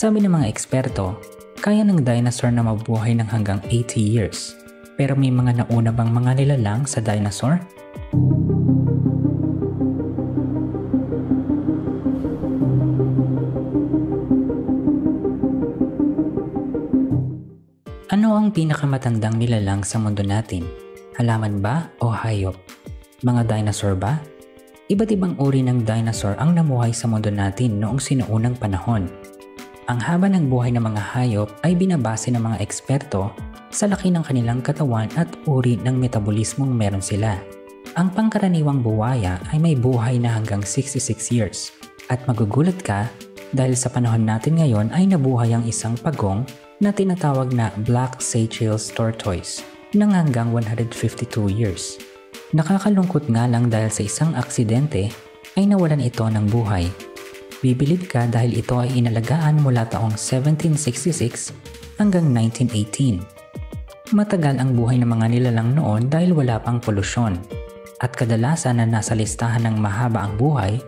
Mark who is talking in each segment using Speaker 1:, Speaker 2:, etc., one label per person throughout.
Speaker 1: Sabi ng mga eksperto, kaya ng dinosaur na mabuhay ng hanggang 80 years. Pero may mga nauna bang mga nilalang sa dinosaur? Ano ang pinakamatandang nilalang sa mundo natin? Halaman ba o hayop? Mga dinosaur ba? Iba't ibang uri ng dinosaur ang namuhay sa mundo natin noong sinuunang panahon. Ang haba ng buhay ng mga hayop ay binabase ng mga eksperto sa laki ng kanilang katawan at uri ng metabolismong meron sila. Ang pangkaraniwang buwaya ay may buhay na hanggang 66 years. At magugulat ka dahil sa panahon natin ngayon ay nabuhay ang isang pagong na tinatawag na Black Seychelles tortoise ng hanggang 152 years. Nakakalungkot nga lang dahil sa isang aksidente ay nawalan ito ng buhay. Bibilib ka dahil ito ay inalagaan mula taong 1766 hanggang 1918. Matagal ang buhay ng mga nilalang noon dahil wala pang polusyon. At kadalasan na nasa listahan ng mahaba ang buhay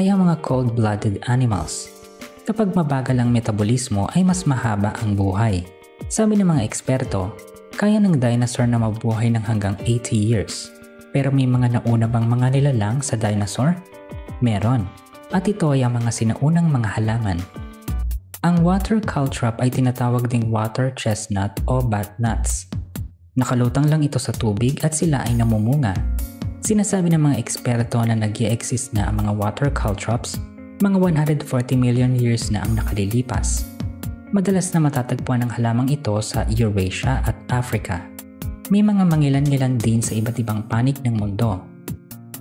Speaker 1: ay ang mga cold-blooded animals. Kapag mabagal ang metabolismo ay mas mahaba ang buhay. Sabi ng mga eksperto, kaya ng dinosaur na mabuhay ng hanggang 80 years. Pero may mga nauna bang mga nilalang sa dinosaur? Meron. At ito ay ang mga sinaunang mga halaman. Ang water caltrop ay tinatawag ding water chestnut o bat nuts. Nakalutang lang ito sa tubig at sila ay namumunga. Sinasabi ng mga eksperto na nag-i-exist na ang mga water caltrops mga 140 million years na ang nakalilipas. Madalas na matatagpuan ang halamang ito sa Eurasia at Africa. May mga mangilan-ngilan din sa iba't ibang panig ng mundo.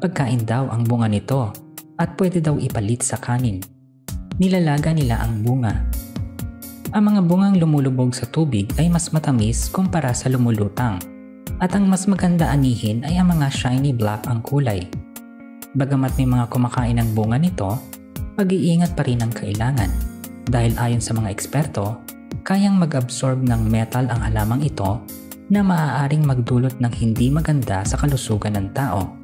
Speaker 1: Pagkain daw ang bunga nito at pwede daw ipalit sa kanin. Nilalaga nila ang bunga. Ang mga bungang lumulubog sa tubig ay mas matamis kumpara sa lumulutang. At ang mas maganda anihin ay ang mga shiny black ang kulay. Bagamat may mga kumakain ng bunga nito, pag-iingat pa rin ang kailangan dahil ayon sa mga eksperto, kayang mag-absorb ng metal ang halamang ito na maaaring magdulot ng hindi maganda sa kalusugan ng tao.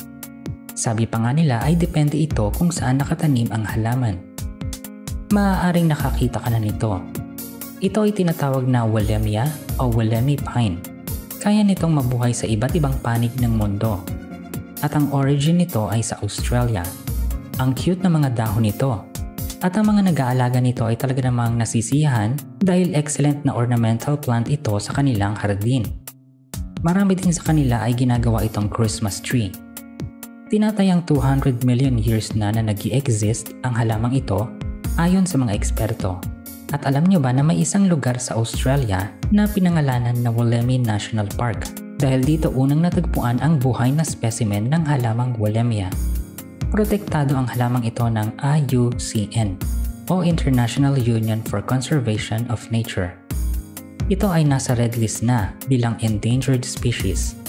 Speaker 1: Sabi pa nga nila ay depende ito kung saan nakatanim ang halaman. Maaaring nakakita ka na nito. Ito ay tinatawag na Willemia o Willemy pine. Kaya nitong mabuhay sa iba't ibang panig ng mundo. At ang origin nito ay sa Australia. Ang cute na mga dahon nito. At ang mga nag-aalaga nito ay talaga namang nasisiyahan dahil excellent na ornamental plant ito sa kanilang hardin. Marami din sa kanila ay ginagawa itong Christmas tree. Tinatayang 200 million years na nag-i-exist ang halamang ito ayon sa mga eksperto. At alam nyo ba na may isang lugar sa Australia na pinangalanan na Wollemi National Park dahil dito unang natagpuan ang buhay na specimen ng halamang Willemia. Protektado ang halamang ito ng IUCN o International Union for Conservation of Nature. Ito ay nasa red list na bilang endangered species.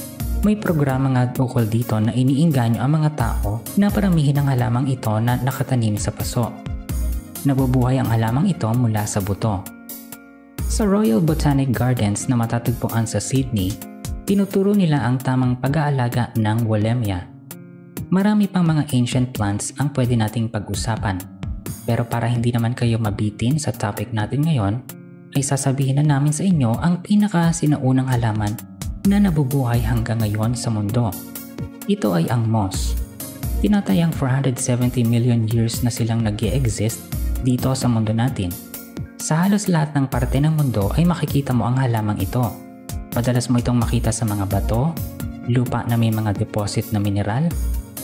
Speaker 1: May programa nga ukol dito na iniingganyo ang mga tao na paramihin ang halamang ito na nakatanim sa paso. Nabubuhay ang halamang ito mula sa buto. Sa Royal Botanic Gardens na matatagpuan sa Sydney, tinuturo nila ang tamang pag-aalaga ng Willemia. Marami pang mga ancient plants ang pwede nating pag-usapan. Pero para hindi naman kayo mabitin sa topic natin ngayon, ay sasabihin na namin sa inyo ang pinaka-sinaunang halaman na nabubuhay hanggang ngayon sa mundo. Ito ay ang moss. Tinatayang 470 million years na silang nag-i-exist dito sa mundo natin. Sa halos lahat ng parte ng mundo ay makikita mo ang halamang ito. Madalas mo itong makita sa mga bato, lupa na may mga deposit na mineral,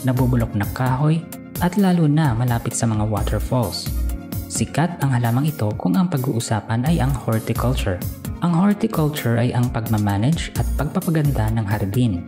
Speaker 1: nabubulok na kahoy, at lalo na malapit sa mga waterfalls. Sikat ang halamang ito kung ang pag-uusapan ay ang horticulture. Ang horticulture ay ang pagmamanage at pagpapaganda ng hardin.